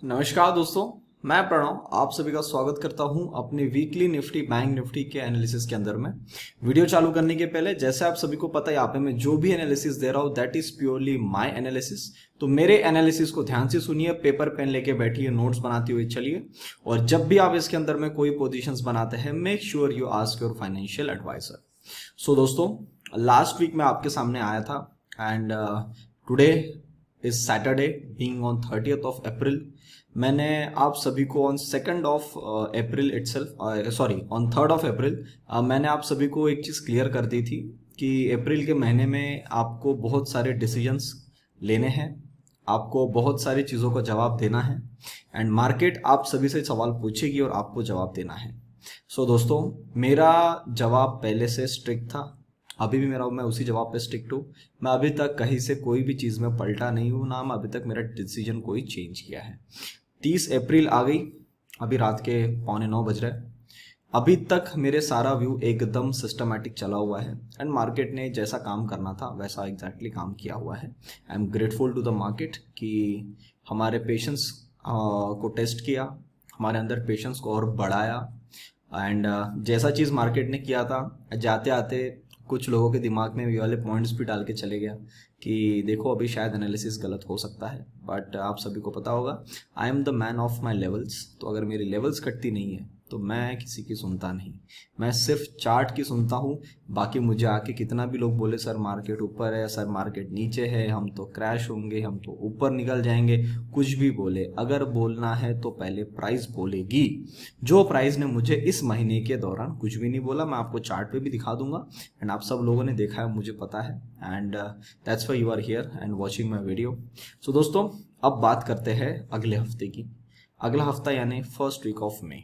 नमस्कार दोस्तों, मैं प्रणव आप सभी का स्वागत करता हूं अपने वीकली निफ्टी बैंक निफ्टी के एनालिसिस के अंदर में। वीडियो चालू करने के पहले जैसे आप सभी को पता है यहाँ पे मैं जो भी एनालिसिस दे रहा हूं that is purely my analysis. तो मेरे एनालिसिस को ध्यान से सुनिए, पेपर पेन लेके बैठिए, नोट्स बनाते हुए चलिए। और जब भी आप इसके अंदर में कोई पोजिशंस बनाते हैं make sure you ask your financial advisor. So दोस्तों, लास्ट वीक मैं आपके सामने आया था and today is Saturday being on 30th of April. मैंने आप सभी को on 2nd of April itself sorry on 3rd of April मैंने आप सभी को एक चीज़ क्लियर कर दी थी कि अप्रैल के महीने में आपको बहुत सारे डिसीजंस लेने हैं, आपको बहुत सारी चीज़ों का जवाब देना है एंड मार्केट आप सभी से सवाल पूछेगी और आपको जवाब देना है। सो दोस्तों, मेरा जवाब पहले से स्ट्रिक्ट था, अभी भी मैं उसी जवाब पे स्टिक हूँ। मैं अभी तक कहीं से कोई भी चीज़ में पलटा नहीं हूँ, ना मैं अभी तक मेरा डिसीजन कोई चेंज किया है। 30 अप्रैल आ गई, अभी रात के 8:45 बज रहे हैं। अभी तक मेरे सारा व्यू एकदम सिस्टमैटिक चला हुआ है एंड मार्केट ने जैसा काम करना था वैसा एग्जैक्टली काम किया हुआ है। I am grateful to the market कि हमारे पेशेंस को टेस्ट किया, हमारे अंदर पेशेंस को और बढ़ाया एंड जैसा चीज़ मार्केट ने किया था, जाते आते कुछ लोगों के दिमाग में ये वाले पॉइंट्स भी डाल के चले गया कि देखो अभी शायद एनालिसिस गलत हो सकता है, बट आप सभी को पता होगा I am the man of my levels. तो अगर मेरी लेवल्स कटती नहीं है तो मैं किसी की सुनता नहीं, मैं सिर्फ चार्ट की सुनता हूँ। बाकी मुझे आके कितना भी लोग बोले सर मार्केट ऊपर है, सर मार्केट नीचे है, हम तो क्रैश होंगे, हम तो ऊपर निकल जाएंगे, कुछ भी बोले, अगर बोलना है तो पहले प्राइस बोलेगी। जो प्राइस ने मुझे इस महीने के दौरान कुछ भी नहीं बोला, मैं आपको चार्ट पे भी दिखा दूंगा एंड आप सब लोगों ने देखा है, मुझे पता है and that's why you are here and watching my video. So दोस्तों, अब बात करते हैं अगले हफ्ते की। अगला हफ्ता यानी फर्स्ट वीक ऑफ मई।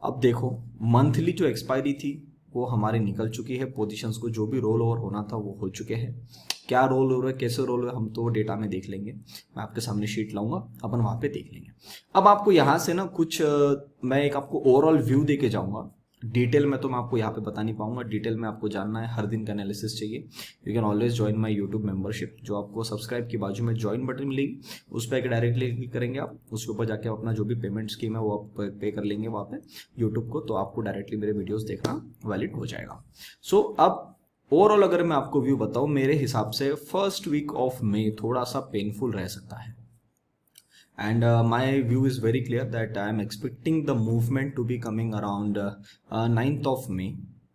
अब देखो, मंथली जो एक्सपायरी थी वो हमारी निकल चुकी है, पोजीशंस को जो भी रोल ओवर होना था वो हो चुके हैं। क्या रोल ओवर है, कैसे रोल ओवर, हम तो डेटा में देख लेंगे। मैं आपके सामने शीट लाऊंगा, अपन वहाँ पे देख लेंगे। अब आपको यहाँ से ना कुछ मैं एक आपको ओवरऑल व्यू दे के जाऊँगा। डिटेल में तो मैं आपको यहाँ पे बता नहीं पाऊंगा, डिटेल में आपको जानना है, हर दिन का एनालिसिस चाहिए, you can always join my YouTube membership. जो आपको सब्सक्राइब की बाजू में ज्वाइन बटन मिलेगी, उस पर डायरेक्टली क्लिक करेंगे आप, उसके ऊपर जाके आप अपना जो भी पेमेंट स्कीम है वो आप पे कर लेंगे वहाँ पे यूट्यूब को, तो आपको डायरेक्टली मेरे वीडियोज़ देखना वैलिड हो जाएगा। सो अब ओवरऑल अगर मैं आपको व्यू बताऊँ, मेरे हिसाब से फर्स्ट वीक ऑफ मई थोड़ा सा पेनफुल रह सकता है and my view is very clear that I am expecting the movement to be coming around 9th of May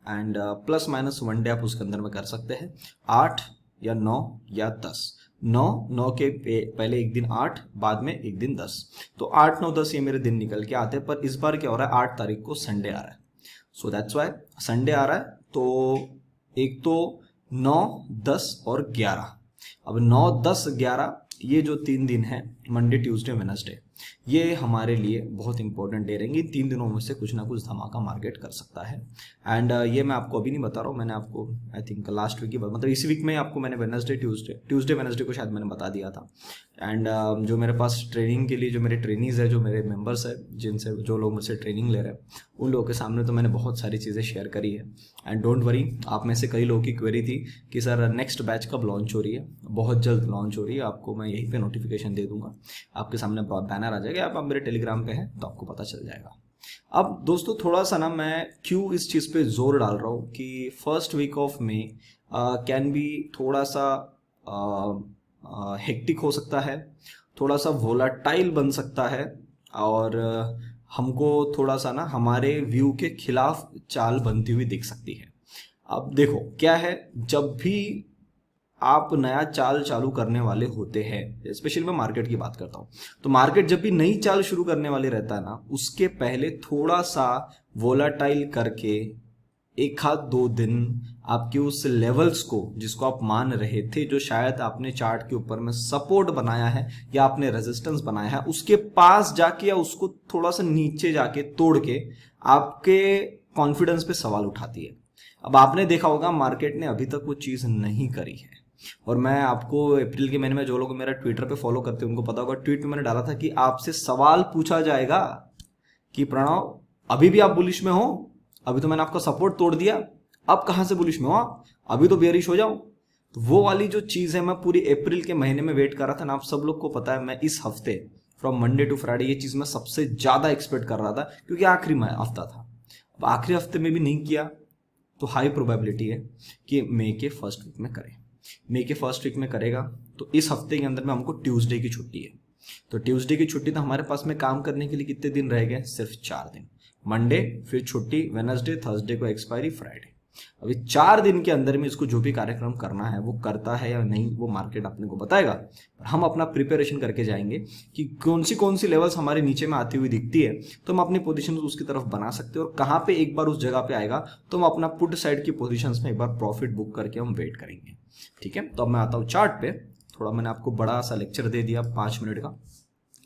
and plus minus 1 day आप उसके अंदर में कर सकते हैं, 8 या 9 या 10। 9 के पहले एक दिन 8, बाद में एक दिन 10, तो 8 9 10 ये मेरे दिन निकल के आते हैं। पर इस बार क्या हो रहा है, 8 तारीख को संडे आ रहा है, सो दैट्स वाई संडे आ रहा है। तो एक तो 9 10 और 11, अब 9 10 11 ये जो 3 दिन है, मंडे ट्यूसडे वेडनेसडे, ये हमारे लिए बहुत इंपॉर्टेंट डे रहेंगे। 3 दिनों में से कुछ ना कुछ धमाका मार्केट कर सकता है एंड ये मैं आपको अभी नहीं बता रहा हूँ, मैंने आपको आई थिंक लास्ट वीक की बात, मतलब इसी वीक में आपको मैंने वेडनेसडे ट्यूसडे वेडनेसडे को शायद मैंने बता दिया था। एंड जो मेरे पास ट्रेनिंग के लिए जो मेरे ट्रेनीज है, जो मेरे मेंबर्स है, जिनसे जो लोग मुझसे ट्रेनिंग ले रहे हैं, उन लोगों के सामने तो मैंने बहुत सारी चीज़ें शेयर करी है एंड डोंट वरी। आप में से कई लोगों की क्वेरी थी कि सर नेक्स्ट बैच कब लॉन्च हो रही है, बहुत जल्द लॉन्च हो रही है, आपको मैं यहीं पे नोटिफिकेशन दे दूंगा, आपके सामने बैनर आ जाएगा, आप मेरे टेलीग्राम पे हैं तो आपको पता चल जाएगा। अब दोस्तों, थोड़ा सा ना मैं क्यों इस चीज़ पे जोर डाल रहा हूँ कि first week of May can be थोड़ा सा हेक्टिक हो सकता है, थोड़ा सा वोलाटाइल बन सकता है और हमको थोड़ा सा ना हमारे व्यू के खिलाफ चाल बनती हुई दिख सकती है। अब देखो क्या है, जब भी आप नया चाल चालू करने वाले होते हैं, स्पेशली मैं मार्केट की बात करता हूँ, तो मार्केट जब भी नई चाल शुरू करने वाली रहता है ना, उसके पहले थोड़ा सा वोलाटाइल करके 1 2 दिन आपके उस लेवल्स को, जिसको आप मान रहे थे, जो शायद आपने चार्ट के ऊपर में सपोर्ट बनाया है या आपने रेजिस्टेंस बनाया है, उसके पास जाके या उसको थोड़ा सा नीचे जाके तोड़ के आपके कॉन्फिडेंस पे सवाल उठाती है। अब आपने देखा होगा मार्केट ने अभी तक वो चीज़ नहीं करी है, और मैं आपको अप्रैल के महीने में, जो लोग मेरा ट्विटर पे फॉलो करते हैं उनको पता होगा, ट्वीट पे मैंने डाला था कि आपसे सवाल पूछा जाएगा कि प्रणव अभी भी आप बुलिश में हो, अभी तो मैंने आपका सपोर्ट तोड़ दिया, अब कहाँ से बुलिश में हो आप, अभी तो बेयरिश हो जाओ। तो वो वाली जो चीज़ है, मैं पूरी अप्रैल के महीने में वेट कर रहा था ना, आप सब लोग को पता है मैं इस हफ्ते फ्रॉम मंडे टू फ्राइडे, ये चीज मैं सबसे ज्यादा एक्सपेक्ट कर रहा था क्योंकि आखिरी हफ्ता था। अब आखिरी हफ्ते में भी नहीं किया तो हाई प्रोबेबिलिटी है कि मई के फर्स्ट वीक में करे। मई के फर्स्ट वीक में करेगा तो इस हफ्ते के अंदर में हमको ट्यूसडे की छुट्टी है, तो ट्यूसडे की छुट्टी तो हमारे पास में काम करने के लिए कितने दिन रह गए, सिर्फ 4 दिन। मंडे फिर छुट्टी, वेडनेसडे, थर्सडे को एक्सपायरी, फ्राइडे। अभी 4 दिन के अंदर में इसको जो भी कार्यक्रम करना है वो करता है या नहीं वो मार्केट अपने को बताएगा। हम अपना प्रिपरेशन करके जाएंगे कि कौन सी लेवल्स हमारे नीचे में आती हुई दिखती है तो हम अपनी पोजीशन उसकी तरफ बना सकते हैं, और कहाँ पे एक बार उस जगह पे आएगा तो हम अपना पुट साइड की पोजीशंस में एक बार प्रॉफिट बुक करके हम वेट करेंगे। ठीक है, तो अब मैं आता हूँ चार्ट पे। थोड़ा मैंने आपको बड़ा सा लेक्चर दे दिया 5 मिनट का,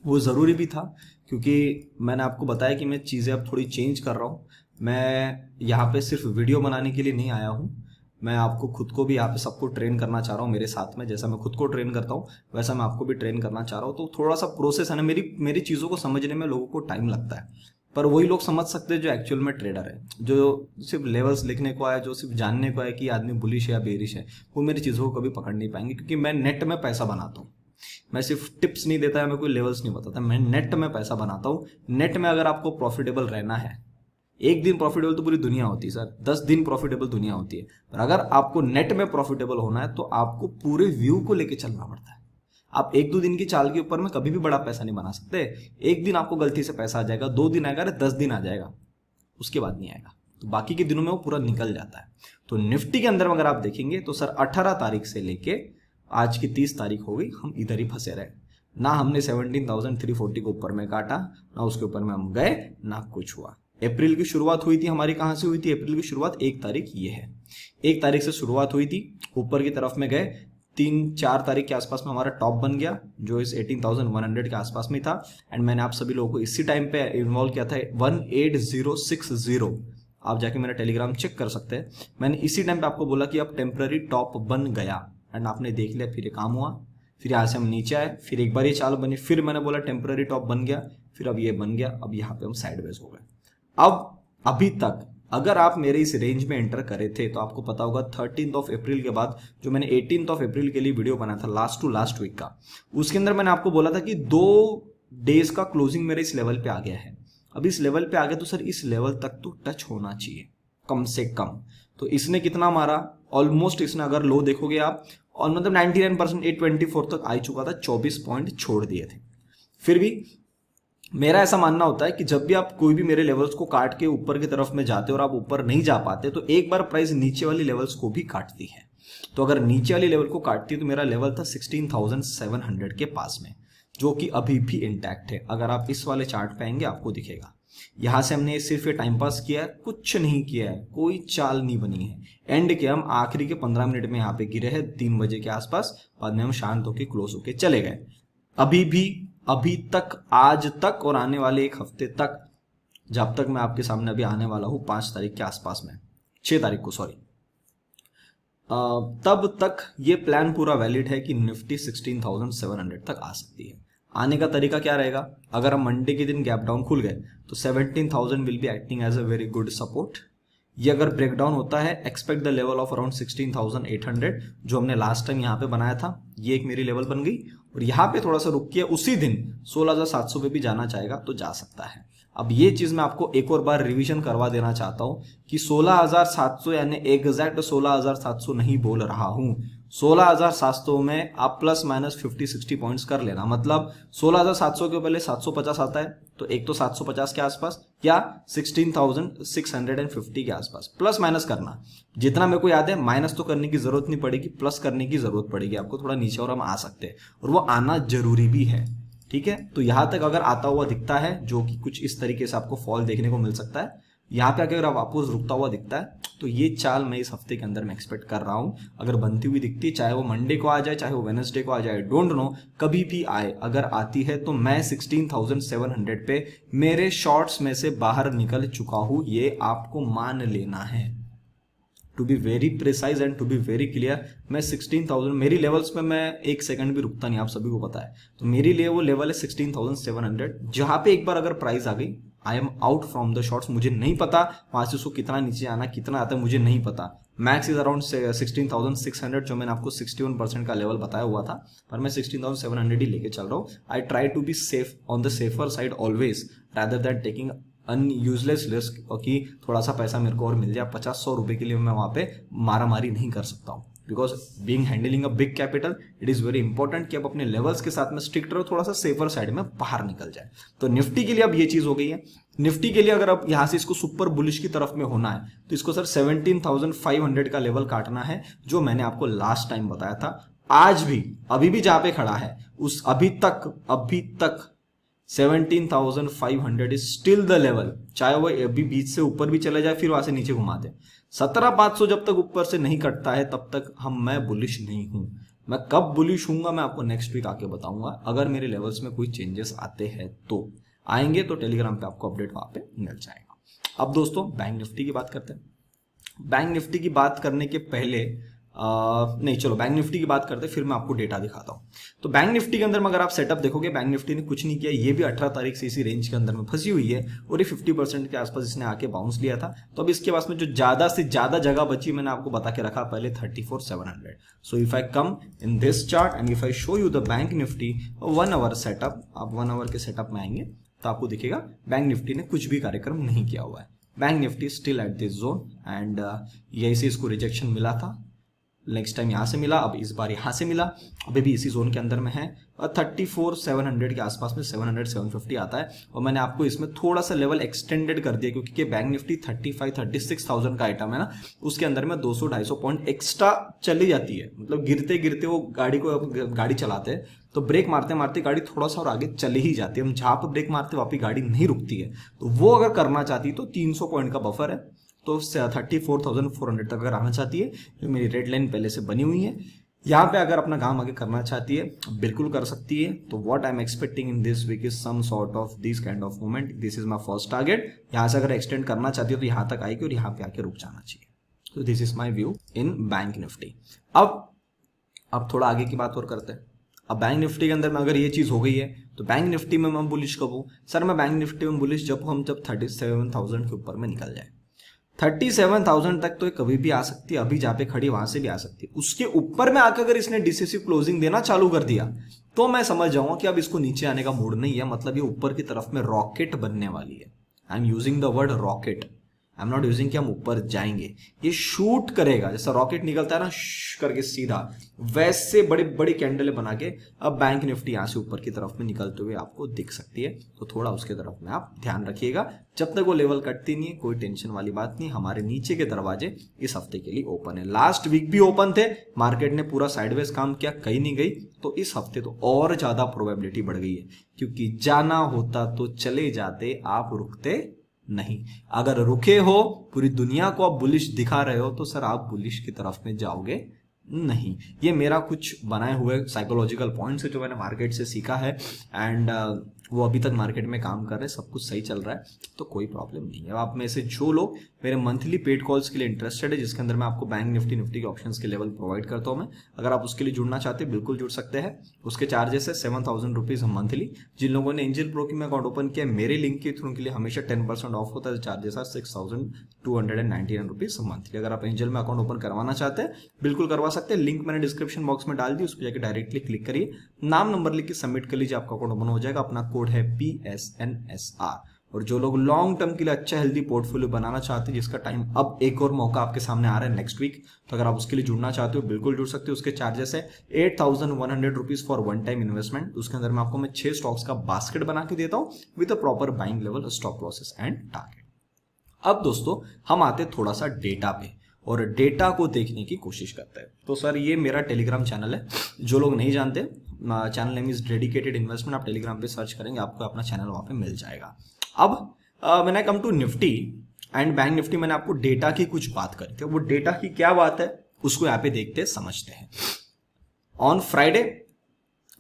वो ज़रूरी भी था क्योंकि मैंने आपको बताया कि मैं चीज़ें अब थोड़ी चेंज कर रहा हूँ। मैं यहाँ पे सिर्फ वीडियो बनाने के लिए नहीं आया हूँ, मैं आपको खुद को भी यहाँ पे सबको ट्रेन करना चाह रहा हूँ मेरे साथ में। जैसा मैं खुद को ट्रेन करता हूँ वैसा मैं आपको भी ट्रेन करना चाह रहा हूँ। तो थोड़ा सा प्रोसेस है ना, मेरी चीज़ों को समझने में लोगों को टाइम लगता है, पर वही लोग समझ सकते हैं जो एक्चुअल में ट्रेडर है, जो सिर्फ लेवल्स लिखने को आया, जो सिर्फ जानने को आया कि आदमी बुलिश है या बेरिश है, वो मेरी चीज़ों को कभी पकड़ नहीं पाएंगे। क्योंकि मैं नेट में पैसा बनाता हूँ, मैं सिर्फ टिप्स नहीं देता है, मैं कोई लेवल्स नहीं बताता, मैं नेट में पैसा बनाता हूँ। नेट में अगर आपको प्रॉफिटेबल रहना है, एक दिन प्रॉफिटेबल तो पूरी दुनिया होती है सर, 10 दिन प्रॉफिटेबल दुनिया होती है, पर अगर आपको नेट में प्रॉफिटेबल होना है तो आपको पूरे व्यू को लेके चलना पड़ता है। आप 1-2 दिन की चाल के ऊपर में कभी भी बड़ा पैसा नहीं बना सकते। एक दिन आपको गलती से पैसा आ जाएगा, 2 दिन आएगा, 10 दिन आ जाएगा, उसके बाद नहीं आएगा, तो बाकी के दिनों में वो पूरा निकल जाता है। तो निफ्टी के अंदर अगर आप देखेंगे तो सर 18 तारीख से लेके आज की 30 तारीख हो गई, हम इधर ही फंसे रहे। ना हमने 17,340 को ऊपर में काटा, ना उसके ऊपर में हम गए, ना कुछ हुआ। अप्रैल की शुरुआत हुई थी हमारी, कहाँ से हुई थी अप्रैल की शुरुआत, 1 तारीख ये है, 1 तारीख से शुरुआत हुई थी, ऊपर की तरफ में गए, 3-4 तारीख के आसपास में हमारा टॉप बन गया जो इस 18,100 के आसपास में था। एंड मैंने आप सभी लोगों को इसी टाइम पे इन्वॉल्व किया था 18060, आप जाके मेरा टेलीग्राम चेक कर सकते हैं। मैंने इसी टाइम पे आपको बोला कि अब टेम्पररी टॉप बन गया, एंड आपने देख लिया, फिर ये काम हुआ, फिर यहाँ से हम नीचे आए, फिर एक बार ये चाल बनी, फिर मैंने बोला टेम्पररी टॉप बन गया, फिर अब ये बन गया, अब यहाँ पे हम साइडवेज हो गए। अब अभी तक अगर आप मेरे इस रेंज में एंटर करे थे तो आपको पता होगा 13 अप्रैल के बाद जो मैंने 18 अप्रैल के लिए वीडियो बनाया था लास्ट टू लास्ट वीक का, उसके अंदर मैंने आपको बोला था कि 2 डेज का क्लोजिंग मेरे इस लेवल पे आ गया है। अब इस लेवल पे आ गया तो सर इस लेवल तक तो टच होना चाहिए कम से कम। तो इसने कितना मारा, ऑलमोस्ट इसने अगर लो देखोगे आप, और मतलब 99% 824 तक आ चुका था, 24 पॉइंट छोड़ दिए थे। फिर भी मेरा ऐसा मानना होता है कि जब भी आप कोई भी मेरे लेवल्स को काट के ऊपर की तरफ में जाते हो और आप ऊपर नहीं जा पाते तो एक बार प्राइस नीचे वाली लेवल्स को भी काटती है। तो अगर नीचे वाली लेवल को काटती है तो मेरा लेवल था 16,700 के पास में, जो कि अभी भी इंटैक्ट है। अगर आप इस वाले चार्ट पे आएंगे आपको दिखेगा, यहां से हमने सिर्फ ये टाइम पास किया है, कुछ नहीं किया है, कोई चाल नहीं बनी है। एंड के हम आखिरी के 15 मिनट में यहाँ पे गिरे हैं 3 बजे के आसपास, बाद में हम शांत होकर क्लोज होके चले गए। अभी तक आज तक और आने वाले एक हफ्ते तक, जब तक मैं आपके सामने अभी आने वाला हूं 5 तारीख के आसपास में, 6 तारीख को सॉरी, तब तक ये प्लान पूरा वैलिड है कि निफ्टी 16,700 तक आ सकती है। आने का तरीका क्या रहेगा, अगर हम मंडे के दिन गैप डाउन खुल गए तो 17,000 will be acting as a very good support. ये अगर ब्रेक डाउन होता है, expect the level of around 16,800 जो हमने लास्ट टाइम यहाँ पे बनाया था, ये एक मेरी लेवल बन गई। और यहाँ पे थोड़ा सा रुक के उसी दिन 16,700 पे भी जाना चाहेगा तो जा सकता है। अब ये चीज मैं आपको एक और बार रिवीजन करवा देना चाहता हूं कि 16,700 यानी एग्जैक्ट 16,700 नहीं बोल रहा हूं, 16,700 में आप प्लस माइनस 50-60 पॉइंट्स कर लेना। मतलब 16,700 के पहले 750 आता है तो एक तो 750 के आसपास या 16,650 के आसपास प्लस माइनस करना। जितना मेरे को याद है माइनस तो करने की जरूरत नहीं पड़ेगी, प्लस करने की जरूरत पड़ेगी आपको थोड़ा नीचे, और हम आ सकते हैं और वो आना जरूरी भी है। ठीक है, तो यहां तक अगर आता हुआ दिखता है, जो कि कुछ इस तरीके से आपको फॉल देखने को मिल सकता है, यहाँ पे अगर वापस रुकता हुआ दिखता है तो ये चाल मैं इस हफ्ते के अंदर में एक्सपेक्ट कर रहा हूं। अगर बनती हुई दिखती है, चाहे वो मंडे को आ जाए चाहे वो वेडनेसडे को आ जाए, डोंट नो, कभी भी आए, अगर आती है तो मैं 16,700 पे मेरे शॉर्ट्स में से बाहर निकल चुका हूं, ये आपको मान लेना है। To be very precise and to be very clear, मैं 16,000 मेरी लेवल्स पे मैं एक सेकंड भी रुकता नहीं, आप सभी को पता है। तो मेरे लिए वो लेवल है 16,700, जहां पे एक बार अगर प्राइस आ गई I am out from the shorts. मुझे नहीं पता वहां से उसको कितना नीचे आना, कितना आता है मुझे नहीं पता। मैक्स इज अराउंड 16,600, जो मैंने आपको 61% का लेवल बताया हुआ था, पर मैं 16,700 ही लेके चल रहा हूँ। I try to be safe on the safer side always rather than taking an useless risk, कि थोड़ा सा पैसा मेरे को और मिल जाए। 50-100 रुपए के लिए मैं वहां पे मारामारी नहीं कर सकता हूँ, because being handling a big capital it is very important कि आप अपने लेवल्स के साथ में स्ट्रिक्ट रहो, थोड़ा सा सेफर साइड में बाहर निकल जाए। तो निफ्टी के लिए अब ये चीज हो गई है। निफ्टी के लिए अगर अब यहां से इसको सुपर बुलिश की तरफ में होना है तो इसको सर 17,500 का लेवल काटना है, जो मैंने आपको लास्ट टाइम बताया था। आज भी अभी भी जहां पे खड़ा है उस अभी तक 17,500 इज स्टिल द लेवल, चाहे वो अभी बीच से ऊपर भी चले जाए फिर वहां से नीचे घुमा दे। 17,500 जब तक ऊपर से नहीं कटता है तब तक मैं बुलिश नहीं हूं। मैं कब बुलिश हूंगा मैं आपको नेक्स्ट वीक आके बताऊंगा, अगर मेरे लेवल्स में कोई चेंजेस आते हैं तो आएंगे, तो टेलीग्राम पे आपको अपडेट वहां पे मिल जाएगा। अब दोस्तों बैंक निफ्टी की बात करते हैं। बैंक निफ्टी की बात करने के पहले नहीं, चलो बैंक निफ्टी की बात करते हैं, फिर मैं आपको डेटा दिखाता हूं। तो बैंक निफ्टी के अंदर में अगर आप सेटअप देखोगे, बैंक निफ्टी ने कुछ नहीं किया, ये भी 18 तारीख से इसी रेंज के अंदर में फंसी हुई है और ये 50% के आसपास इसने आके बाउंस लिया था। तो अब इसके पास में जो ज्यादा से ज्यादा जगह बची, मैंने आपको बता के रखा पहले 34,700। So if I come in this chart and if I show you the bank Nifty 1 hour setup, आप 1 आवर के सेटअप में आएंगे तो आपको दिखेगा बैंक निफ्टी ने कुछ भी कार्यक्रम नहीं किया हुआ है। Bank Nifty still at this zone and यही से इसको रिजेक्शन मिला था, नेक्स्ट टाइम यहां से मिला, अब इस बार यहां से मिला, अभी भी इसी जोन के अंदर में है और 34,700 के आसपास में 700-750 आता है। और मैंने आपको इसमें थोड़ा सा लेवल एक्सटेंडेड कर दिया क्योंकि बैंक निफ्टी 35-36,000 का आइटम है ना, उसके अंदर में 200-250 पॉइंट एक्स्ट्रा चली जाती है। मतलब गिरते गिरते वो गाड़ी चलाते हैं तो ब्रेक मारते मारते गाड़ी थोड़ा सा और आगे चली ही जाती है। हम जहां पर ब्रेक मारते वापस गाड़ी नहीं रुकती है, तो वो अगर करना चाहती तो 300 पॉइंट का बफर है, तो 34,400 तक अगर आना चाहती है, जो मेरी रेड लाइन पहले से बनी हुई है, यहाँ पे अगर अपना काम आगे करना चाहती है बिल्कुल कर सकती है। तो what I am expecting in this week is some sort of this kind of movement. This is my first target. यहाँ से अगर एक्सटेंड करना चाहती है तो यहाँ तक आएगी और यहाँ पे आके रुक जाना चाहिए। तो this is my view in bank Nifty. अब थोड़ा आगे की बात और करते हैं। अब बैंक निफ्टी के अंदर में अगर ये चीज हो गई है तो बैंक निफ्टी में मैं बुलिश कब हूं? सर मैं बैंक निफ्टी में बुलिश जब 37,000 के ऊपर में निकल जाए। 37,000 तक तो कभी भी आ सकती है, अभी जहां पे खड़ी वहां से भी आ सकती है। उसके ऊपर में आकर अगर इसने डिसिसिव क्लोजिंग देना चालू कर दिया तो मैं समझ जाऊंगा कि अब इसको नीचे आने का मूड नहीं है, मतलब ये ऊपर की तरफ में रॉकेट बनने वाली है। I am using the word rocket, I am not using कि हम ऊपर जाएंगे। ये शूट करेगा, जैसा रॉकेट निकलता है ना करके सीधा, वैसे बड़ी बड़ी कैंडलें बना के अब बैंक निफ्टी यहां से ऊपर की तरफ में निकलते हुए आपको दिख सकती है। तो थोड़ा उसके तरफ में आप ध्यान रखिएगा। जब तक वो लेवल कटती नहीं है कोई टेंशन वाली बात नहीं। हमारे नीचे के दरवाजे इस हफ्ते के लिए ओपन है। लास्ट वीक भी ओपन थे, मार्केट ने पूरा साइडवेज काम किया, कहीं नहीं गई। तो इस हफ्ते तो और ज्यादा प्रोबेबिलिटी बढ़ गई है, क्योंकि जाना होता तो चले जाते, आप रुकते नहीं। अगर रुके हो, पूरी दुनिया को आप बुलिश दिखा रहे हो, तो सर आप बुलिश की तरफ में जाओगे नहीं। ये मेरा कुछ बनाए हुए साइकोलॉजिकल पॉइंट्स है जो मैंने मार्केट से सीखा है एंड वो अभी तक मार्केट में काम कर रहे हैं, सब कुछ सही चल रहा है, तो कोई प्रॉब्लम नहीं है। आप में से जो लोग मेरे मंथली पेड कॉल्स के लिए इंटरेस्टेड है, जिसके अंदर मैं आपको बैंक निफ्टी के ऑप्शंस के लेवल प्रोवाइड करता हूं मैं, अगर आप उसके लिए जुड़ना चाहते हैं बिल्कुल जुड़ सकते हैं। उसके चार्जेस है 7,000 रुपीज मंथली। जिन लोगों ने एंजल प्रो की में अकाउंट ओपन किया मेरे लिंक के थ्रू, उनके लिए हमेशा 10% ऑफ होता है। Charges are 6,299 rupees monthly. अगर आप एंजल में अकाउंट ओपन करवाना चाहते हैं बिल्कुल करवा सकते हैं, लिंक मैंने डिस्क्रिप्शन बॉक्स में डाल दी, उस पर जाकर डायरेक्टली क्लिक करिए, नाम नंबर लिख के सबमिट कर लीजिए, आपका अकाउंट ओपन हो जाएगा। अपना कोड है PSNSR। और जो लोग लॉन्ग टर्म के लिए अच्छा हेल्दी पोर्टफोलियो बनाना चाहते हैं, जिसका टाइम अब एक और मौका आपके सामने आ रहा है नेक्स्ट वीक, तो अगर आप उसके लिए जुड़ना चाहते हो बिल्कुल जुड़ सकते हो। उसके चार्जेस है 8,100 rupees for one time investment. उसके अंदर मैं आपको 6 स्टॉक्स का बास्केट बना के देता हूं with a proper buying level, stop losses and target. अब दोस्तों हम आते थोड़ा सा डेटा पे और डेटा को देखने की कोशिश करते हैं। तो सर ये मेरा टेलीग्राम चैनल है, जो लोग नहीं जानते, channel name is dedicated investment. आप टेलीग्राम पे सर्च करेंगे आपको अपना चैनल वहां पे मिल जाएगा। अब when I come to Nifty and bank Nifty, मैंने आपको डेटा की कुछ बात करी थी। वो डेटा की क्या बात है उसको यहाँ पे देखते समझते हैं। ऑन फ्राइडे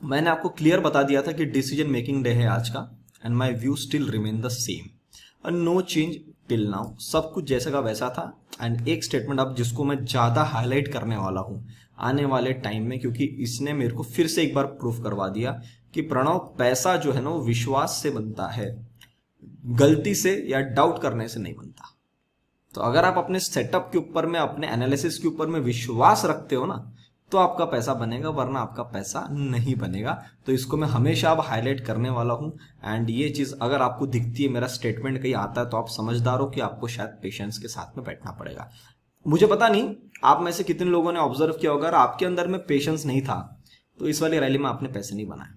मैंने आपको क्लियर बता दिया था कि डिसीजन मेकिंग डे है आज का, and my view still remain the same, no change till now. सब कुछ जैसा का वैसा था। एंड एक स्टेटमेंट अब जिसको मैं ज्यादा हाईलाइट करने वाला हूं आने वाले टाइम में, क्योंकि इसने मेरे को फिर से एक बार प्रूफ करवा दिया कि प्रणव, पैसा जो है ना वो विश्वास से बनता है। गलती से या डाउट करने से नहीं बनता। तो अगर आप अपने सेटअप के ऊपर में, अपने एनालिसिस के ऊपर में विश्वास रखते हो ना, तो आपका पैसा बनेगा, वरना आपका पैसा नहीं बनेगा। तो इसको मैं हमेशा अब हाईलाइट करने वाला हूं। एंड ये चीज अगर आपको दिखती है, मेरा स्टेटमेंट कहीं आता है, तो आप समझदार हो कि आपको शायद पेशेंस के साथ में बैठना पड़ेगा। मुझे पता नहीं आप में से कितने लोगों ने ऑब्जर्व किया होगा, अगर आपके अंदर में पेशेंस नहीं था तो इस वाली रैली में आपने पैसे नहीं बनाए।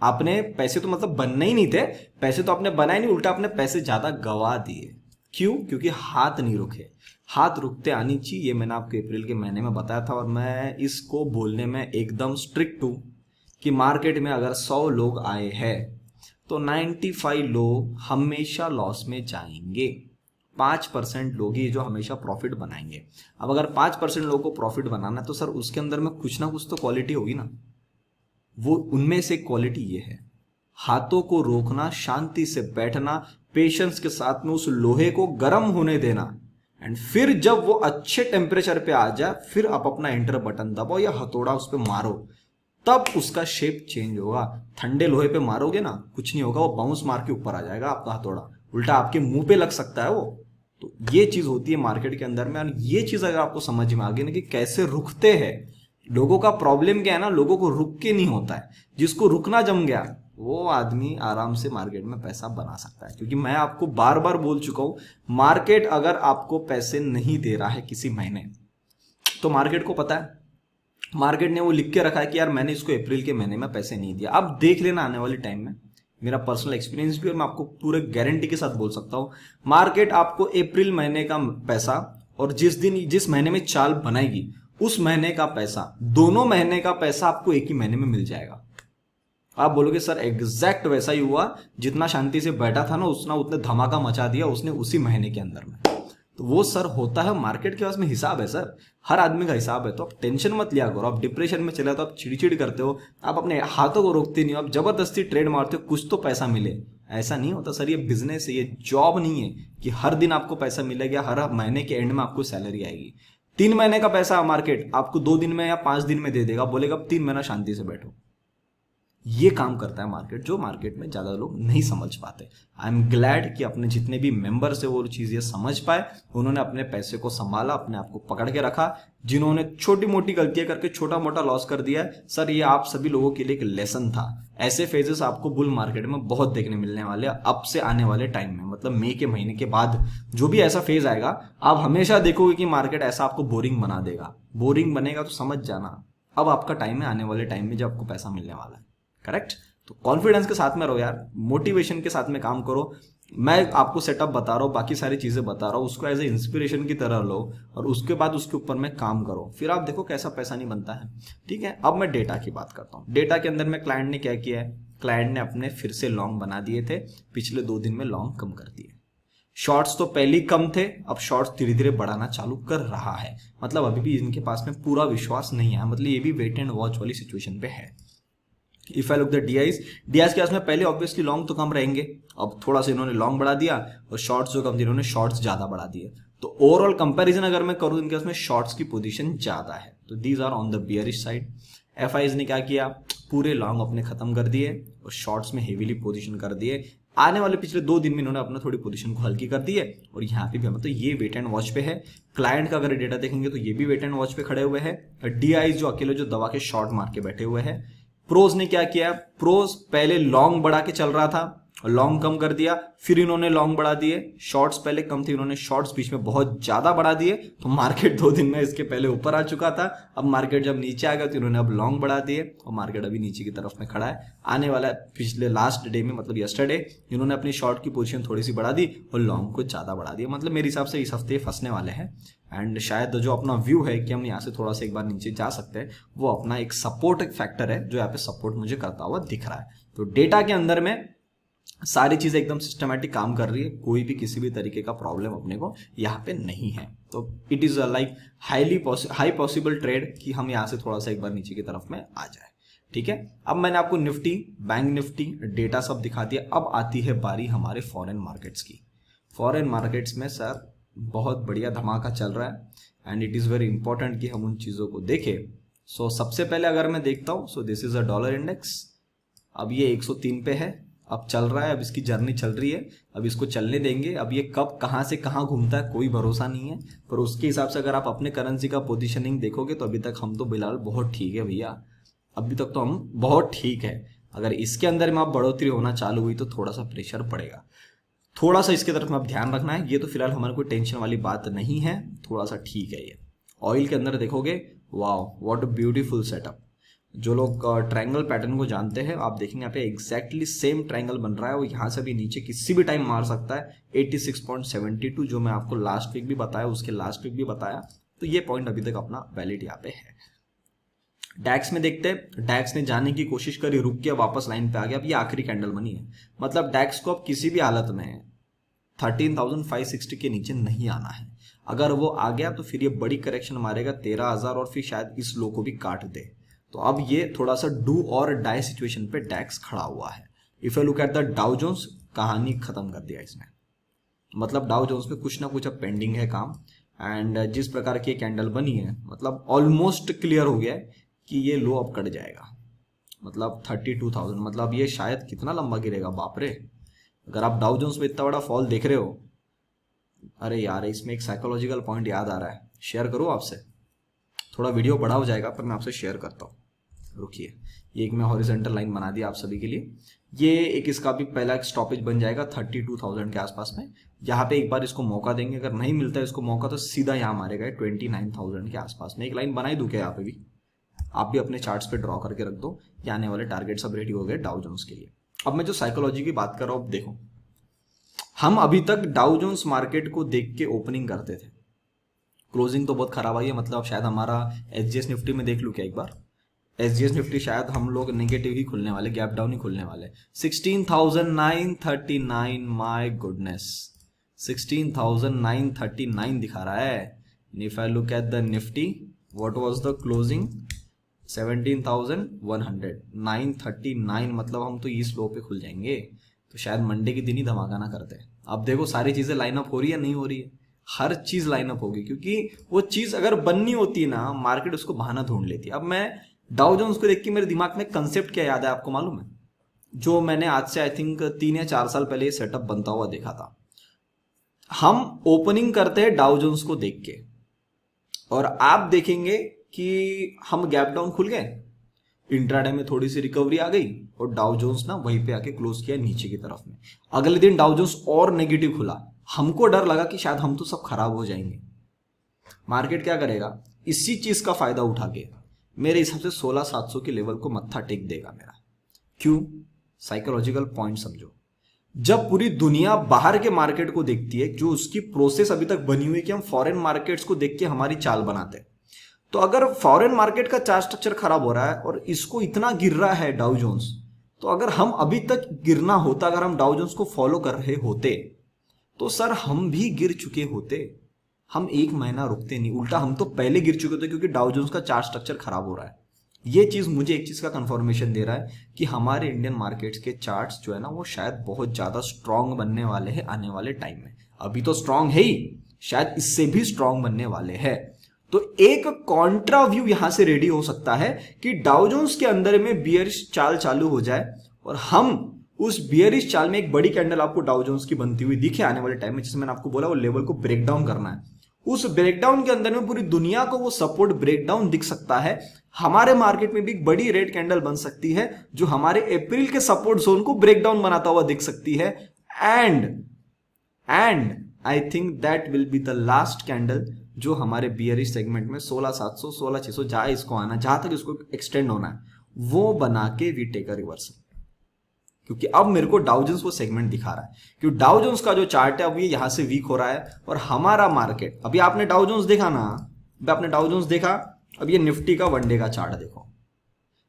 आपने पैसे तो मतलब बनने ही नहीं थे, पैसे तो आपने बनाए नहीं, उल्टा आपने पैसे ज्यादा गवा दिए। क्यों? क्योंकि हाथ नहीं रुके। हाथ रुकते आनी चाहिए, ये मैंने आपको अप्रैल के महीने में बताया था, और मैं इसको बोलने में एकदम स्ट्रिक्ट हूं कि मार्केट में अगर 100 लोग आए हैं तो 95 लोग हमेशा लॉस में जाएंगे। 5% लोग ही जो हमेशा प्रॉफिट बनाएंगे। अब अगर 5% लोगों को प्रॉफिट बनाना है तो सर उसके अंदर में कुछ ना कुछ तो क्वालिटी होगी ना। वो उनमें से क्वालिटी ये है, हाथों को रोकना, शांति से बैठना, पेशेंस के साथ में उस लोहे को गर्म होने देना, एंड फिर जब वो अच्छे टेम्परेचर पे आ जाए फिर आप अपना एंटर बटन दबाओ या हथौड़ा उस पर मारो, तब उसका शेप चेंज होगा। ठंडे लोहे पे मारोगे ना, कुछ नहीं होगा, वो बाउंस मार के ऊपर आ जाएगा आपका हथौड़ा, उल्टा आपके मुंह पे लग सकता है वो। तो ये चीज होती है मार्केट के अंदर में। और ये चीज अगर आपको समझ में आ गई ना कि कैसे रुकते हैं लोगों का प्रॉब्लम क्या है ना, लोगों को रुक के नहीं होता है। जिसको रुकना जम गया वो आदमी आराम से मार्केट में पैसा बना सकता है। क्योंकि मैं आपको बार बार बोल चुका हूं, मार्केट अगर आपको पैसे नहीं दे रहा है किसी महीने, तो मार्केट को पता है, मार्केट ने वो लिख के रखा है कि यार मैंने इसको अप्रैल के महीने में पैसे नहीं दिया। अब देख लेना आने वाले टाइम में, मेरा पर्सनल एक्सपीरियंस भी, और मैं आपको पूरे गारंटी के साथ बोल सकता हूं, मार्केट आपको अप्रैल महीने का पैसा और जिस महीने में चाल बनाएगी उस महीने का पैसा, दोनों महीने का पैसा आपको एक ही महीने में मिल जाएगा। आप बोलोगे सर एग्जैक्ट वैसा ही हुआ, जितना शांति से बैठा था ना उतने धमाका मचा दिया उसने उसी महीने के अंदर में। तो वो सर होता है मार्केट के पास में हिसाब है सर, हर आदमी का हिसाब है। तो आप टेंशन मत लिया करो। आप डिप्रेशन में चले तो आप चिड़चिड़ करते हो, आप अपने हाथों को रोकते नहीं हो, आप जबरदस्ती ट्रेड मारते हो कुछ तो पैसा मिले, ऐसा नहीं होता सर। ये बिजनेस है, ये जॉब नहीं है कि हर दिन आपको पैसा मिलेगा, हर महीने के एंड में आपको सैलरी आएगी। 3 महीने का पैसा मार्केट आपको 2 दिन में या 5 दिन में दे देगा, बोलेगा अब 3 महीना शांति से बैठो। ये काम करता है मार्केट, जो मार्केट में ज्यादा लोग नहीं समझ पाते। आई एम ग्लैड कि अपने जितने भी मेंबर्स है वो चीज ये समझ पाए, उन्होंने अपने पैसे को संभाला, अपने आप को पकड़ के रखा। जिन्होंने छोटी मोटी गलतियां करके छोटा मोटा लॉस कर दिया है, सर ये आप सभी लोगों के लिए एक लेसन था। ऐसे फेजेस आपको बुल मार्केट में बहुत देखने मिलने वाले हैं अब से आने वाले टाइम में। मतलब मई के महीने के बाद जो भी ऐसा फेज आएगा, आप हमेशा देखोगे कि मार्केट ऐसा आपको बोरिंग बना देगा। बोरिंग बनेगा तो समझ जाना अब आपका टाइम है, आने वाले टाइम में जब आपको पैसा मिलने वाला है। करेक्ट? तो कॉन्फिडेंस के साथ में रहो यार, मोटिवेशन के साथ में काम करो। मैं आपको सेटअप बता रहा हूँ, बाकी सारी चीजें बता रहा हूँ, उसको एज ए इंस्पिरेशन की तरह लो और उसके बाद उसके ऊपर में काम करो, फिर आप देखो कैसा पैसा नहीं बनता है। ठीक है, अब मैं डेटा की बात करता हूँ। डेटा के अंदर में क्लाइंट ने क्या किया है, क्लाइंट ने अपने फिर से लॉन्ग बना दिए थे, पिछले 2 दिन में लॉन्ग कम कर दिए। शॉर्ट्स तो पहले ही कम थे, अब शॉर्ट्स धीरे धीरे बढ़ाना चालू कर रहा है। मतलब अभी भी इनके पास में पूरा विश्वास नहीं है, मतलब ये भी वेट एंड वॉच वाली सिचुएशन पे है। If I look the DIs के पास में पहले ऑब्वियसली लॉन्ग तो कम रहेंगे, अब थोड़ा सा इन्होंने लॉन्ग बढ़ा दिया, और शॉर्ट्स जो कम थी इन्होंने शॉर्ट्स ज्यादा बढ़ा दिए। तो ओवरऑल कंपैरिजन अगर मैं करूं, इनके पास में शॉर्ट्स की पोजीशन ज्यादा है, तो these are on the bearish side. FIIs ने क्या किया, पूरे लॉन्ग अपने खत्म कर दिए और शॉर्ट्स में हेवीली पोजीशन कर दिए। आने वाले पिछले 2 दिन में इन्होंने अपना थोड़ी पोजीशन को हल्की कर दी है, और यहाँ पे भी मतलब ये वेट एंड वॉच पे है। क्लाइंट का अगर डेटा देखेंगे तो ये भी वेट एंड वॉच पे खड़े हुए हैं। डीआईज जो अकेले जो दबा के शॉर्ट मार के बैठे हुए हैं। प्रोज ने क्या किया, प्रोज पहले लॉन्ग बढ़ा के चल रहा था, लॉन्ग कम कर दिया, फिर इन्होंने लॉन्ग बढ़ा दिए। शॉर्ट्स पहले कम थे, इन्होंने शॉर्ट्स बीच में बहुत ज्यादा बढ़ा दिए, तो मार्केट 2 दिन में इसके पहले ऊपर आ चुका था। अब मार्केट जब नीचे आ गया तो इन्होंने अब लॉन्ग बढ़ा दिए, और मार्केट अभी नीचे की तरफ में खड़ा है। आने वाला पिछले लास्ट डे में, मतलब यस्टरडे, इन्होंने अपनी शॉर्ट की पोजीशन थोड़ी सी बढ़ा दी और लॉन्ग को ज्यादा बढ़ा दिया। मतलब मेरे हिसाब से इस हफ्ते फंसने वाले हैं। एंड शायद जो अपना व्यू है कि हम यहाँ से थोड़ा सा एक बार नीचे जा सकते हैं, वो अपना एक सपोर्ट फैक्टर है जो यहाँ पे सपोर्ट मुझे करता हुआ दिख रहा है। तो डेटा के अंदर में सारी चीजें एकदम सिस्टमैटिक काम कर रही है, कोई भी किसी भी तरीके का प्रॉब्लम अपने को यहाँ पे नहीं है। तो it is like high possible trade कि हम यहाँ से थोड़ा सा एक बार नीचे की तरफ में आ जाए। ठीक है, अब मैंने आपको निफ्टी, बैंक निफ्टी, डेटा सब दिखा दिया। अब आती है बारी हमारे फॉरेन मार्केट्स की। फॉरेन मार्केट्स में सर बहुत बढ़िया धमाका चल रहा है, and it is very important कि हम उन चीजों को देखें। सो सबसे पहले अगर मैं देखता हूं, so this is a dollar index. अब ये 103 पे है, अब चल रहा है, अब इसकी जर्नी चल रही है, अब इसको चलने देंगे। अब ये कब कहाँ से कहाँ घूमता है कोई भरोसा नहीं है, पर उसके हिसाब से अगर आप अपने करेंसी का पोजीशनिंग देखोगे तो अभी तक हम तो बिल्कुल बहुत ठीक है भैया, अभी तक तो हम बहुत ठीक है। अगर इसके अंदर में आप बढ़ोतरी होना चालू हुई तो थोड़ा सा प्रेशर पड़ेगा, थोड़ा सा इसके तरफ में आप ध्यान रखना है। ये तो फिलहाल हमारे कोई टेंशन वाली बात नहीं है, थोड़ा सा ठीक है ये। ऑयल के अंदर देखोगे, wow what a beautiful setup. जो लोग ट्रायंगल पैटर्न को जानते हैं, आप देखेंगे यहाँ पे एग्जैक्टली सेम ट्रायंगल बन रहा है, और यहाँ से भी नीचे किसी भी टाइम मार सकता है 86.72, जो मैं आपको लास्ट वीक भी बताया, उसके लास्ट वीक भी बताया। तो ये पॉइंट अभी तक अपना वैलिड यहाँ पे है। डैक्स में देखते हैं, डैक्स ने जाने की कोशिश करी, रुक के वापस लाइन पे आ गया। अब ये आखिरी कैंडल बनी है, मतलब डैक्स को अब किसी भी हालत में 13,560 के नीचे नहीं आना है। अगर वो आ गया तो फिर ये बड़ी करेक्शन मारेगा 13,000 और फिर शायद इस लो को भी काट दे। तो अब ये थोड़ा सा डू और डाई सिचुएशन पे डैक्स खड़ा हुआ है। If you look at the Dow Jones, कहानी खत्म कर दिया इसने, मतलब डाउ जोन्स पे कुछ ना कुछ अब पेंडिंग है काम। एंड जिस प्रकार की कैंडल बनी है, मतलब ऑलमोस्ट क्लियर हो गया है कि ये लो अब कट जाएगा, मतलब 32,000, मतलब ये शायद कितना लंबा गिरेगा, बाप रे। अगर आप डाउ जोन्स में इतना बड़ा फॉल देख रहे हो, अरे यार इसमें एक साइकोलॉजिकल पॉइंट याद आ रहा है, शेयर करूँ आपसे? थोड़ा वीडियो बड़ा हो जाएगा पर मैं आपसे शेयर करता हूँ, रुकिए। ये एक मैं हॉरिजॉन्टल लाइन बना दिया आप सभी के लिए। ये एक इसका भी पहला एक स्टॉपेज बन जाएगा 32,000 के आसपास में। यहाँ पे एक बार इसको मौका देंगे, अगर नहीं मिलता है इसको मौका तो सीधा यहाँ मारेगा 29,000 के आसपास में। एक लाइन बनाई दूं क्या यहाँ पे भी? आप भी अपने चार्ट्स पे ड्रॉ करके रख दो। ये आने वाले टारगेट सब रेडी हो गए डाउ जोन्स के लिए। अब मैं जो साइकोलॉजी की बात कर रहा हूँ, देखो हम अभी तक डाउ जोन्स मार्केट को देख के ओपनिंग करते थे, क्लोजिंग तो बहुत खराब आई है। मतलब शायद हमारा एसजीएस निफ्टी में देख लूँ क्या एक बार, एसजीएस निफ्टी शायद हम लोग नेगेटिव ही खुलने वाले, गैप डाउन ही खुलने वाले। 16,939, माय गुडनेस, 16,939 दिखा रहा है। If I look at the Nifty, what was the closing? 17,100, 939, मतलब हम तो इस लो पे खुल जाएंगे, तो शायद मंडे के दिन ही धमाका ना करते। अब देखो सारी चीजें लाइनअप हो रही है, नहीं हो रही है, हर चीज लाइनअप होगी, क्योंकि वो चीज अगर बननी होती है ना, मार्केट उसको बहाना ढूंढ लेती है। अब मैं डाउ जोन्स को देख के मेरे दिमाग में कंसेप्ट क्या याद है आपको मालूम है? जो मैंने आज से आई थिंक 3 या 4 साल पहले सेटअप बनता हुआ देखा था। हम ओपनिंग करते हैं डाउ जोन्स को देख के, और आप देखेंगे कि हम गैप डाउन खुल गए, इंट्राडे में थोड़ी सी रिकवरी आ गई और डाउ जोन्स ना वहीं पे आके क्लोज किया नीचे की तरफ में। अगले दिन डाउ जोन्स और नेगेटिव खुला, हमको डर लगा कि शायद हम तो सब खराब हो जाएंगे। मार्केट क्या करेगा? इसी चीज का फायदा उठा के मेरे हिसाब से 16,700 के लेवल को मत्था टेक देगा मेरा। क्यों? साइकोलॉजिकल पॉइंट समझो। जब पूरी दुनिया बाहर के मार्केट को देखती है, जो उसकी प्रोसेस अभी तक बनी हुई है कि हम फॉरेन मार्केट्स को देख के हमारी चाल बनाते हैं, तो अगर फॉरेन मार्केट का चार्ट स्ट्रक्चर खराब हो रहा है और इसको इतना गिर रहा है डाउ जोन्स, तो अगर हम अभी तक गिरना होता, अगर हम डाउ जोन्स को फॉलो कर रहे होते, तो सर हम भी गिर चुके होते। हम एक महीना रुकते नहीं, उल्टा हम तो पहले गिर चुके थे, क्योंकि डाउ जोन्स का चार्ट स्ट्रक्चर खराब हो रहा है। ये चीज मुझे एक चीज का कंफर्मेशन दे रहा है कि हमारे इंडियन मार्केट्स के चार्ट्स जो है ना, वो शायद बहुत ज्यादा स्ट्रांग बनने वाले हैं आने वाले टाइम में। अभी तो स्ट्रांग है ही, शायद इससे भी स्ट्रांग बनने वाले हैं। तो एक कॉन्ट्रा व्यू यहां से रेडी हो सकता है कि डाउ जोन्स के अंदर में बियरिश चाल चालू हो जाए, और हम उस बियरिश चाल में एक बड़ी कैंडल आपको डाउ जोन्स की बनती हुई दिखे आने वाले टाइम में, जिसमें मैंने आपको बोला वो लेवल को ब्रेक डाउन करना है। उस ब्रेकडाउन के अंदर में पूरी दुनिया को वो सपोर्ट ब्रेकडाउन दिख सकता है। हमारे मार्केट में भी एक बड़ी रेड कैंडल बन सकती है, जो हमारे अप्रैल के सपोर्ट जोन को ब्रेकडाउन बनाता हुआ दिख सकती है। And I think that will be the last candle जो हमारे बियरिश सेगमेंट में 16,700, 16,600 जहां इसको आना, जहां तक इसको एक्सटेंड होना है, वो बना के वी टेक अ रिवर्सल। क्योंकि अब मेरे को डाउ जोन्स वो सेगमेंट दिखा रहा है, क्योंकि डाउ जोन्स का जो चार्ट है अब ये यहां से वीक हो रहा है, और हमारा मार्केट, अभी आपने डाउ जोन्स देखा ना, आपने डाउ जोन्स देखा, अब ये निफ्टी का वनडे का चार्ट देखो।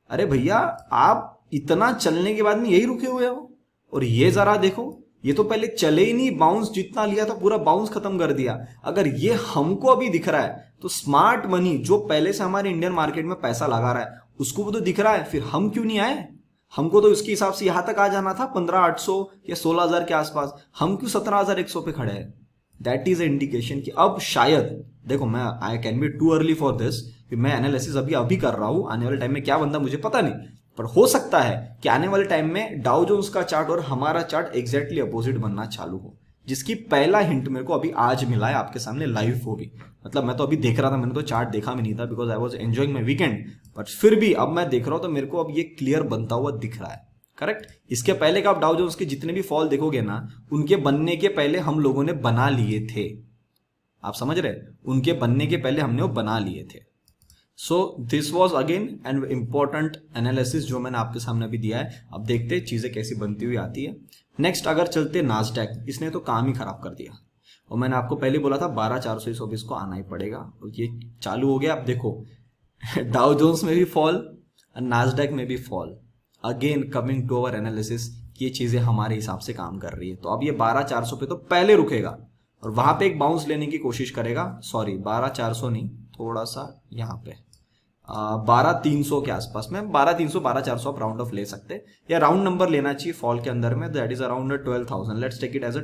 अरे भैया आप इतना चलने के बाद में यही रुके हुए हो, और ये जरा देखो, ये तो पहले चले ही नहीं, बाउंस जितना लिया था पूरा बाउंस खत्म कर दिया। अगर ये हमको अभी दिख रहा है, तो स्मार्ट मनी जो पहले से हमारे इंडियन मार्केट में पैसा लगा रहा है उसको भी तो दिख रहा है, फिर हम क्यों नहीं आए? हमको तो इसके हिसाब से यहां तक आ जाना था 15,800 या 16,000 के आसपास, हम क्यों 17,100 पे खड़े हैं? दैट इज ए इंडिकेशन कि अब शायद, देखो मैं I can be too early for this, कि मैं एनालिसिस अभी कर रहा हूं, आने वाले टाइम में क्या बनता मुझे पता नहीं, पर हो सकता है कि आने वाले टाइम में डाउ जोन्स का चार्ट और हमारा चार्ट एग्जैक्टली अपोजिट बनना चालू हो, जिसकी पहला हिंट मेरे को अभी आज मिला है आपके सामने लाइव वो भी। मतलब मैं तो अभी देख रहा था, मैंने तो चार्ट देखा भी नहीं था because I was enjoying my weekend, but फिर भी अब मैं देख रहा हूं तो मेरे को अब ये क्लियर बनता हुआ दिख रहा है। करेक्ट। इसके पहले का आप डाउ जोन्स के जितने भी फॉल देखोगे ना, उनके बनने के पहले हम लोगों ने बना लिए थे। आप समझ रहे, उनके बनने के पहले हमने वो बना लिए थे। So this was again an important analysis जो मैंने आपके सामने अभी दिया है। अब देखते हैं चीजें कैसी बनती हुई आती है। नेक्स्ट अगर चलते नास्डैक, इसने तो काम ही खराब कर दिया और मैंने आपको पहले बोला था 12,420 को आना ही पड़ेगा और ये चालू हो गया। अब देखो डाउ जोन्स में भी फॉल और नास्डैक में भी fall. Again coming to our analysis, ये चीजें हमारे हिसाब से काम कर रही है। तो अब ये 12,400 पे तो पहले रुकेगा और वहां पे एक बाउंस लेने की कोशिश करेगा। सॉरी 12,400 नहीं, थोड़ा सा यहाँ पे 12,300 के आसपास में, 12,300 12,400 आप राउंड ऑफ ले सकते हैं या राउंड नंबर लेना चाहिए फॉल के अंदर में, that is around 12,000। Let's take it as a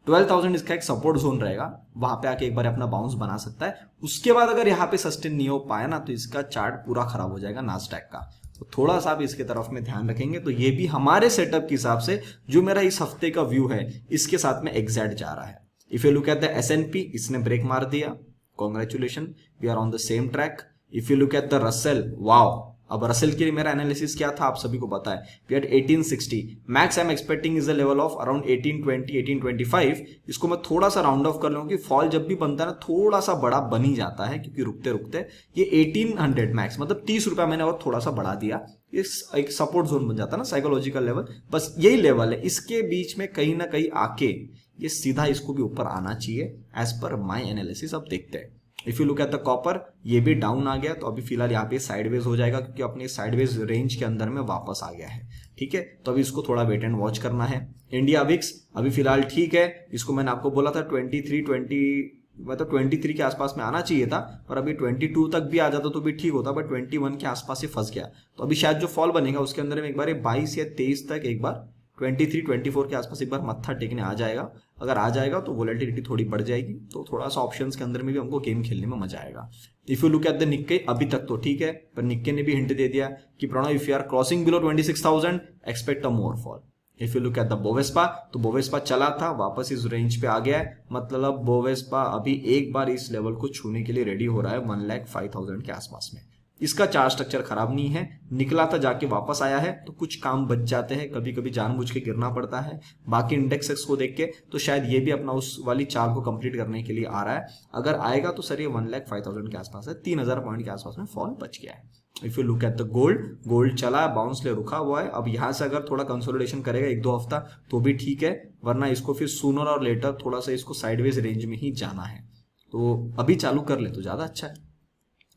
12,000 इसका एक सपोर्ट जोन रहेगा, वहां पे आके एक बार अपना बाउंस बना सकता है। उसके बाद अगर यहाँ पे सस्टेन नहीं हो पाया ना तो इसका चार्ट पूरा खराब हो जाएगा नास्डैक का। तो थोड़ा सा आप इसके तरफ में ध्यान रखेंगे तो ये भी हमारे सेटअप के हिसाब से जो मेरा इस हफ्ते का व्यू है इसके साथ में एग्जैक्ट जा रहा है। If you look at the S&P, इसने ब्रेक मार दिया, congratulation, we are on the same track. If you look at the Russell, wow. अब रसेल के लिए मेरा एनालिसिस क्या था आप सभी को पता है, we at 1860, max I am expecting is the level of around 1820 1825। इसको मैं थोड़ा सा राउंड ऑफ कर लूं कि फॉल जब भी बनता है ना थोड़ा सा बड़ा बन ही जाता है, क्योंकि रुकते रुकते ये 1800 मैक्स मतलब 30 रुपया मैंने और थोड़ा सा बढ़ा दिया, इस एक सपोर्ट जोन बन जाता है ना, साइकोलॉजिकल लेवल, बस यही लेवल है। इसके बीच में कहीं ना कहीं आके ये सीधा इसको भी ऊपर आना चाहिए एज पर माई एनालिसिस। अब देखते हैं। If you look at the copper, ये भी डाउन आ गया तो अभी फिलहाल यहाँ पे साइडवेज हो जाएगा क्योंकि अपने साइडवेज रेंज के अंदर में वापस आ गया है। ठीक है, तो अभी इसको थोड़ा वेट एंड वॉच करना है। इंडिया विक्स अभी फिलहाल ठीक है, इसको मैंने आपको बोला था 23 के आसपास में आना चाहिए था, और अभी 22 तक भी आ जाता तो भी ठीक होता, बट 21 के आसपास ही फंस गया। तो अभी शायद जो फॉल बनेगा उसके अंदर में एक बार 22 या 23 तक एक बार 23-24 के आसपास एक बार मत्था टेकने आ जाएगा। अगर आ जाएगा तो वोलेटिलिटी थोड़ी बढ़ जाएगी, तो थोड़ा सा ऑप्शंस के अंदर में भी हमको गेम खेलने में मजा आएगा। If you look at the निक्के, अभी तक तो ठीक है, पर निक्के ने भी हिंट दे दिया कि Pranav if you are crossing below 26,000 expect a more fall. If you look at the Bovespa, तो बोवेस्पा चला था वापस इस रेंज पे आ गया है, मतलब बोवेस्पा अभी एक बार इस लेवल को छूने के लिए रेडी हो रहा है 1,05,000 के आसपास में। इसका चार्ट स्ट्रक्चर खराब नहीं है, निकला था जाके वापस आया है, तो कुछ काम बच जाते हैं, कभी कभी जानबूझ के गिरना पड़ता है। बाकी इंडेक्सेस को देख के तो शायद ये भी अपना उस वाली चाल को कंप्लीट करने के लिए आ रहा है। अगर आएगा तो सर ये 1,05,000 के आसपास है, 3,000 पॉइंट के आसपास में फॉल बच गया है। If you look at the gold, gold चला बाउंस ले रुका हुआ है। अब यहाँ से अगर थोड़ा कंसोलिडेशन करेगा 1-2 हफ्ता तो भी ठीक है, वरना इसको फिर सूनर और लेटर थोड़ा सा इसको साइडवेज रेंज में ही जाना है। तो अभी चालू कर ले तो ज्यादा अच्छा है।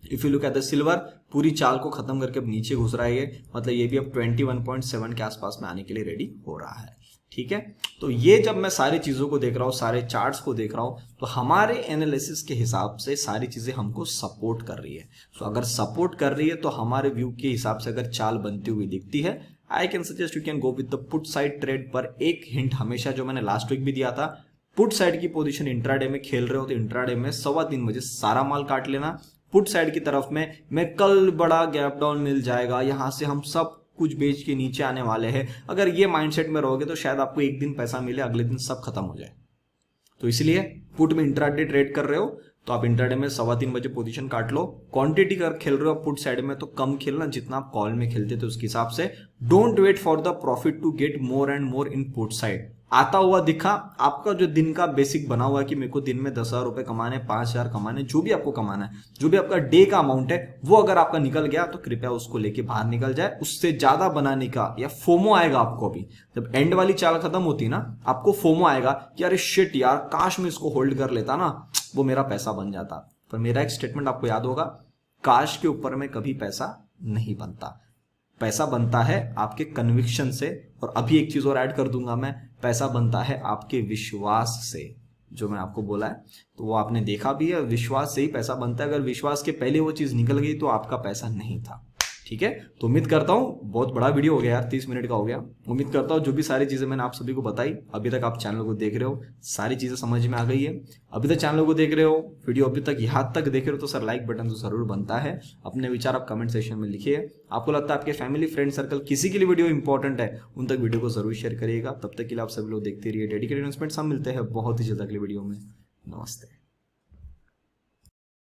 If you look at the silver, पूरी चाल को खत्म करके अब नीचे घुस रहा है ये, मतलब ये भी अब 21.7 के आसपास में आने के लिए रेडी हो रहा है। ठीक है, तो ये जब मैं सारी चीजों को देख रहा हूँ, सारे चार्ट्स को देख रहा हूँ, तो हमारे एनालिसिस के हिसाब से सारी चीजें हमको सपोर्ट कर रही है। तो अगर सपोर्ट कर रही है तो हमारे व्यू के हिसाब से अगर चाल बनती हुई दिखती है, I can suggest you can go with the put side trade. पर एक हिंट हमेशा जो मैंने लास्ट वीक भी दिया था, पुट साइड की पोजीशन इंट्राडे में खेल रहे हो तो इंट्राडे में 3:15 बजे सारा माल काट लेना। पुट साइड की तरफ में मैं कल बड़ा गैप डाउन मिल जाएगा, यहां से हम सब कुछ बेच के नीचे आने वाले हैं, अगर ये माइंडसेट में रहोगे तो शायद आपको एक दिन पैसा मिले, अगले दिन सब खत्म हो जाए। तो इसलिए पुट में इंट्राडे ट्रेड कर रहे हो तो आप इंट्राडे में 3:15 बजे पोजीशन काट लो। क्वांटिटी कर खेल रहे हो पुट साइड में तो कम खेलना, जितना आप कॉल में खेलते थे उसके हिसाब से। Don't wait for the profit to get more and more in put side. आता हुआ दिखा, आपका जो दिन का बेसिक बना हुआ है कि मेरे को दिन में 10,000 रुपए कमाने, 5,000 कमाने, जो भी आपको कमाना है, जो भी आपका डे का अमाउंट है, वो अगर आपका निकल गया तो कृपया उसको लेके बाहर निकल जाए। उससे ज्यादा बनाने का या फोमो आएगा आपको। अभी जब एंड वाली चाल खत्म होती ना, आपको फोमो आएगा कि अरे शिट यार, काश मैं इसको होल्ड कर लेता ना, वो मेरा पैसा बन जाता। पर मेरा एक स्टेटमेंट आपको याद होगा, काश के ऊपर में कभी पैसा नहीं बनता। पैसा बनता है आपके कन्विक्शन से, और अभी एक चीज और ऐड कर दूंगा मैं, पैसा बनता है आपके विश्वास से। जो मैं आपको बोला है तो वो आपने देखा भी है, विश्वास से ही पैसा बनता है। अगर विश्वास के पहले वो चीज निकल गई तो आपका पैसा नहीं था। ठीक है। तो उम्मीद करता हूँ, बहुत बड़ा वीडियो हो गया यार, 30 मिनट का हो गया। उम्मीद करता हूँ जो भी सारी चीजें मैंने आप सभी को बताई, अभी तक आप चैनल को देख रहे हो, सारी चीजें समझ में आ गई है। अभी तक चैनल को देख रहे हो, वीडियो अभी तक यहाँ तक देख रहे हो, तो सर लाइक बटन तो जरूर बनता है। अपने विचार आप कमेंट सेक्शन में लिखिए। आपको लगता है आपके फैमिली फ्रेंड सर्कल किसी के लिए वीडियो इंपॉर्टेंट है, उन तक वीडियो को जरूर शेयर करिएगा। तब तक के लिए आप सभी लोग देखते रहिए डेडिकेटेड इन्वेस्टमेंट्स। हम मिलते हैं बहुत ही जल्द अगले वीडियो में। नमस्ते।